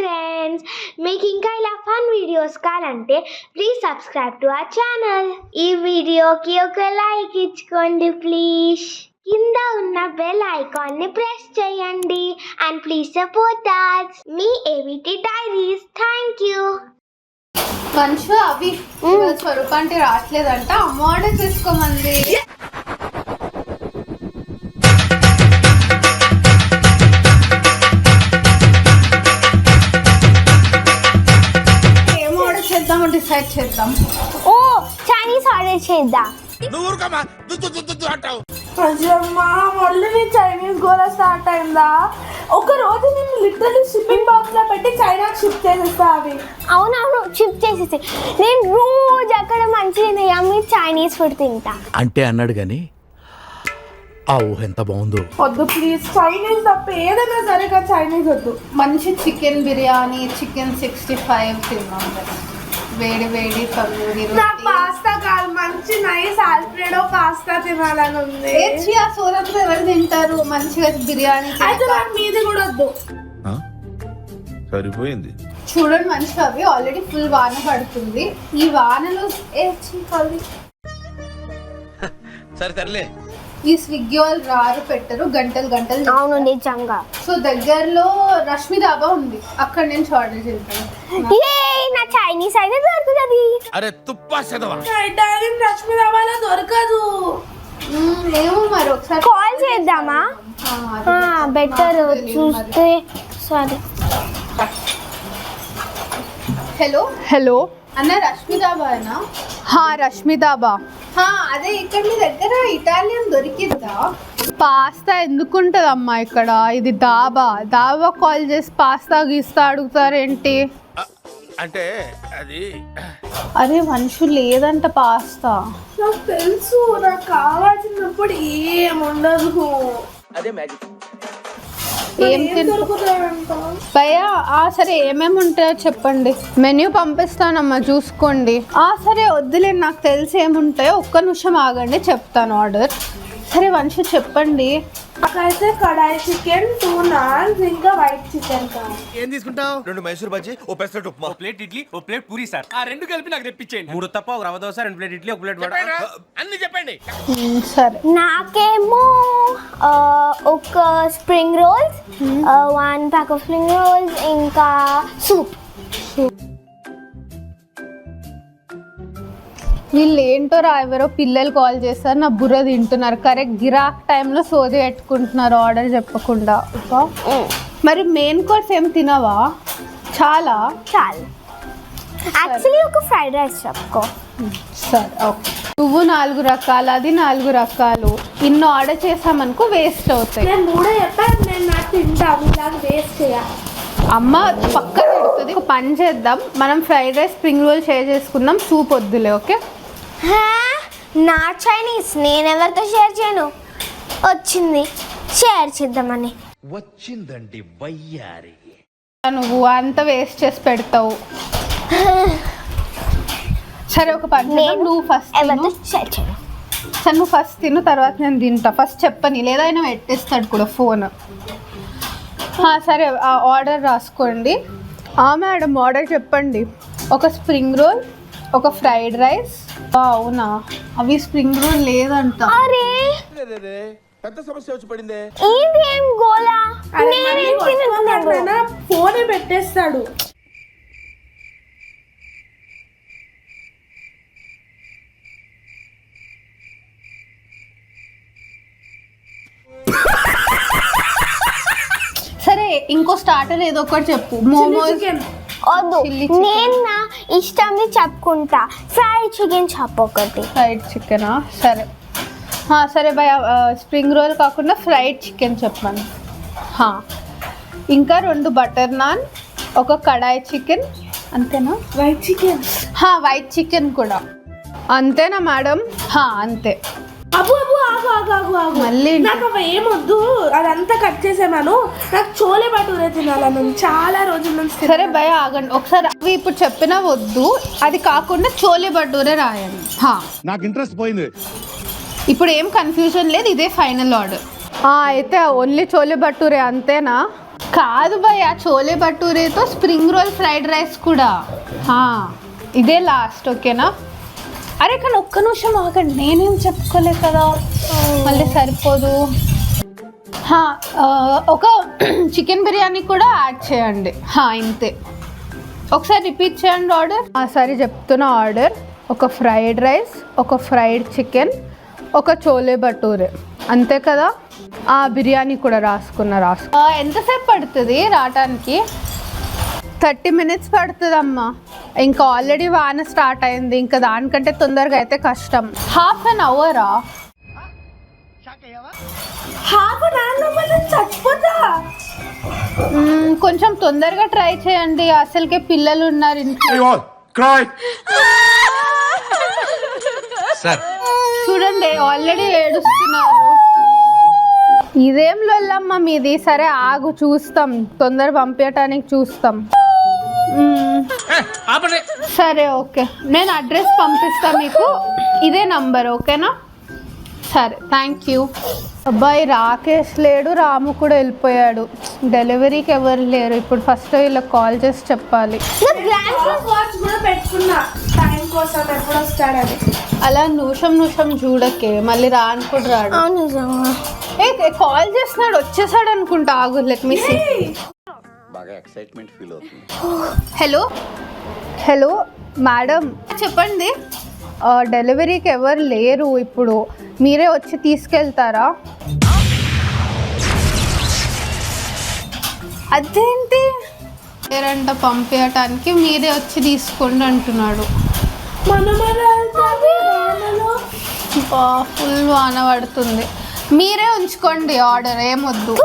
Friends, మీకు ఇంకా ఇలా ఫన్ వీడియోస్ కావాలంటే please subscribe to our channel. ఈ వీడియోకి ఒక లైక్ ఇచ్చుకోండి ప్లీజ్. కింద ఉన్న బెల్ ఐకాన్ ని ప్రెస్ చేయండి అండ్ ప్లీజ్ సపోర్ట్ us. మీ ఏవిటి డైరీస్. Thank you. మనుషు అవి స్వరూప అంటే రావట్లేదంట, అమ్మ ఆర్డర్ చేసుకోమంది. ఏం ఆర్డర్ చేద్దాం డిసైడ్ చేద్దాం. ఓ చైనీస్ ఆర్డర్ చేద్దాం. మళ్ళీ చైనీస్ గోళ స్టార్ట్ అయిందా? ఒక రోజు నేను లిటరల్లీ షిప్పింగ్ బాక్స్ లో పెట్టి చైనా షిప్ చేసేస్తా. అవి అవునవును షిప్ చేసేసి నేను రోజు అక్కడ మంచిగా యమ్మీ చైనీస్ ఫుడ్ తింటా అంటే అన్నాడు కానీ ఆ ఊహ ఎంత బాగుందో. వద్దు ప్లీజ్, చైనీస్ తప్ప ఏదైనా సరే కానీ చైనీస్ వద్దు. మంచి చికెన్ బిర్యానీ, చికెన్ 65 తిన్నాం కదా, వేడి వేడి తందూరి నాకు పాస్తా కాదు, మంచి నైస్ ఆల్ఫ్రెడో పాస్తా తినాలని ఉంది. ఆ సోరంతో ఎవరు తింటారు? మంచిగా బిర్యానీ అయితే నాకు మీది కూడా వద్దు. సరిపోయింది. చూడండి మంచిగా అవి ఆల్రెడీ ఫుల్ వాన పడుతుంది. ఈ వానలో సరే తరలే. ఈ స్విగ్గీ వాళ్ళు రారు పెట్టరు, గంటలు గంటలు. అవును నిజంగా. సో దగ్గరలో రష్మి దాబా ఉంది, అక్కడ నుంచి ఆర్డర్ చేస్తాను. నా చైనీస్ అయితే దొరుకుతుంది. అరే తుప్పా చదవా, రష్మి రావాలా దొరకదు. ఏమో మరి ఒకసారి కాల్ చేద్దామా? బెటర్ చూస్తే. సరే. హలో హలో అన్న, రష్మి దాబానా? రష్మి దాబా. అదే ఇక్కడ మీ దగ్గర ఇటాలియన్ దొరికిందా? పాస్తా ఎందుకుంటదమ్మా ఇక్కడ? ఇది దాబా. దాబా కాల్ చేసి పాస్తా గీస్తా అడుగుతారేంటి? అంటే అది అరే మనుషు లేదంట పాస్తా. నాకు తెలుసు, నాకు కావాల్సినప్పుడు ఏముండదు. అదే మ్యాజిక్. ఏం దొరుకుతాయంట భయ్యా? సరే ఏమేమి ఉంటాయో చెప్పండి, మెన్యూ పంపిస్తానమ్మా చూసుకోండి. సరే వద్దులే, నాకు తెలిసి ఏముంటాయో. ఒక్క నిమిషం ఆగండి, చెప్తాను ఆర్డర్. సరే వంశు చెప్పండి. నాకైతే కడాయి చికెన్, 2 నాన్స్, ఇంకా వైట్ చికెన్ కావాలి. ఏం తీసుకుంటావు? 2 మైసూర్ బజ్జీ, ఓ పెసరట్టు ఉప్మా, ప్లేట్ ఇడ్లీ, ఓ ప్లేట్ పూరి సార్. ఆ రెండు కలిపి నాకు తెప్పించేయండి. 3 తప్ప, ఒక రవ్వ దోశ, 2 ప్లేట్ ఇడ్లీ, ఒక ప్లేట్ వడ. అన్ని చెప్పండి. సరే నాకేమో ఒక spring rolls, 1 pack of spring rolls, ఇంకా సూప్. వీళ్ళు ఏంటోరా, ఎవరో పిల్లలు కాల్ చేస్తారు, నా బుర్ర తింటున్నారు. కరెక్ట్ గిరాక్ టైంలో సోది పెట్టుకుంటున్నారు ఆర్డర్ చెప్పకుండా. మరి మెయిన్ కోర్స్ ఏం తినవా? చాలా యాక్చువల్లీ ఒక ఫ్రైడ్ రైస్ చెప్పుకో. సరే ఓకే. నువ్వు 4 రకాలు, అది 4 రకాలు. ఇన్ని ఆర్డర్ చేసామనుకో వేస్ట్ అవుతాయి. నేను కూడా చెప్పాను, నేను నాకు తింటా, ఇలాగ వేస్ట్ చేయాలి. అమ్మ పక్క తిడుతుంది. ఒక పని చేద్దాం, మనం fried rice, spring roll share చేసుకుందాం, సూప్ వద్దులే. ఓకే? నా చైనీస్ నేనెవరితో షేర్ చేయను, వచ్చింది షేర్ చేద్దామని. వచ్చిందండి వయ్యారి. నువ్వు అంత వేస్ట్ చేసి పెడతావు. సరే ఒక పని చేద్దాం, నువ్వు ఫస్ట్ ఎవరితో షేర్ చేయను. సరే నువ్వు ఫస్ట్ తిను, తర్వాత నేను తింటా. ఫస్ట్ చెప్పని, లేదా ఆయన పెట్టేస్తాడు కూడా ఫోన్. సరే ఆర్డర్ రాసుకోండి. మేడం ఆర్డర్ చెప్పండి. ఒక స్ప్రింగ్ రోల్, ఒక ఫ్రైడ్ రైస్. అవునా, అవి స్ప్రింగ్ రోల్ లేదంట. అరే పెద్ద సమస్య వచ్చి పడిందే. ఇది ఏం గోలా? నేనేం తినను. ఫోనే పెట్టేస్తాడు. సరే ఇంకో స్టార్టర్ ఏదో ఒకటి చెప్పు. మోమోస్ వద్దు, నేను నా ఇష్టంని చెప్పుకుంటా. ఫ్రైడ్ చికెన్ చెప్పు ఒకటి. ఫ్రైడ్ చికెనా? సరే సరే భయ, స్ప్రింగ్ రోల్ కాకుండా ఫ్రైడ్ చికెన్ చెప్పాను. ఇంకా 2 బటర్ నాన్, ఒక కడాయి చికెన్. అంతేనా? White chicken. వైట్ చికెన్ కూడా అంతేనా మేడం? అంతే. అబ్బు అబ్బు ఆగు ఆగు ఆగు ఆగు. మళ్ళీ నాకు అవి ఏమొద్దు, అదంతా కట్ చేసాను. నాకు చోలే భటూరే తినాలను చాలా రోజుల నుంచి. సరే భయ ఆగండి ఒకసారి. అవి ఇప్పుడు చెప్పినా వద్దు, అది కాకుండా చోలే భటూరే రాయండి. నాకు ఇంట్రెస్ట్ పోయింది. ఇప్పుడు ఏం కన్ఫ్యూజన్ లేదు, ఇదే ఫైనల్ ఆర్డర్. అయితే ఓన్లీ చోలే భటూరే అంతేనా? కాదు భయ్య, చోలే భటూరేతో స్ప్రింగ్ రోల్ ఫ్రైడ్ రైస్ కూడా. ఇదే లాస్ట్, ఓకేనా? అరే కానీ ఒక్క నిమిషం ఆగండి, నేనేం చెప్పుకోలే కదా, మళ్ళీ సరిపోదు. ఒక చికెన్ బిర్యానీ కూడా యాడ్ చేయండి. ఇంతే. ఒకసారి రిపీట్ చేయండి ఆర్డర్. సరే చెప్తున్నా ఆర్డర్. ఒక ఫ్రైడ్ రైస్, ఒక ఫ్రైడ్ చికెన్, ఒక చోలే భటూరే, అంతే కదా? బిర్యానీ కూడా రాసుకున్నా. ఎంతసేపు పడుతుంది రావటానికి? 30 minutes పడుతుందమ్మా. ఇంకా ఆల్రెడీ వాన స్టార్ట్ అయింది, ఇంకా దానికంటే తొందరగా అయితే కష్టం. ½ an hour. చచ్చిపోతా. కొంచెం తొందరగా ట్రై చేయండి, అసలుకే పిల్లలు ఉన్నారు ఇంట్లో. చూడండి ఆల్రెడీ ఏడుస్తున్నారు. ఇదేం లొల్లమ్మ మీది? సరే ఆగు, చూస్తాం, తొందర పంపించటానికి చూస్తాం. సరే ఓకే, నేను అడ్రస్ పంపిస్తా మీకు, ఇదే నంబర్, ఓకేనా? సరే, థ్యాంక్ యూ. అబ్బాయి రాకేష్ లేడు, రాము కూడా వెళ్ళిపోయాడు. డెలివరీకి ఎవరు లేరు. ఇప్పుడు ఫస్ట్ వీళ్ళకి కాల్ చేసి చెప్పాలి. వాచ్ కూడా పెట్టుకున్నా టైం కోసం, ఎప్పుడు వస్తాడని. అలా నిమిషం చూడకే, మళ్ళీ రాను కూడా రాడు. కాల్ చేస్తున్నాడు, వచ్చేసాడు అనుకుంటా. ఆగు, let me see. Hello madam, చెప్పండి. డెలివరీకి ఎవరు లేరు, ఇప్పుడు మీరే వచ్చి తీసుకెళ్తారా? అదేంటి లేరంట, పంపించటానికి మీరే వచ్చి తీసుకోండి అంటున్నాడు. ఫుల్ వాన పడుతుంది, మీరే ఉంచుకోండి ఆర్డర్, ఏమొద్దు.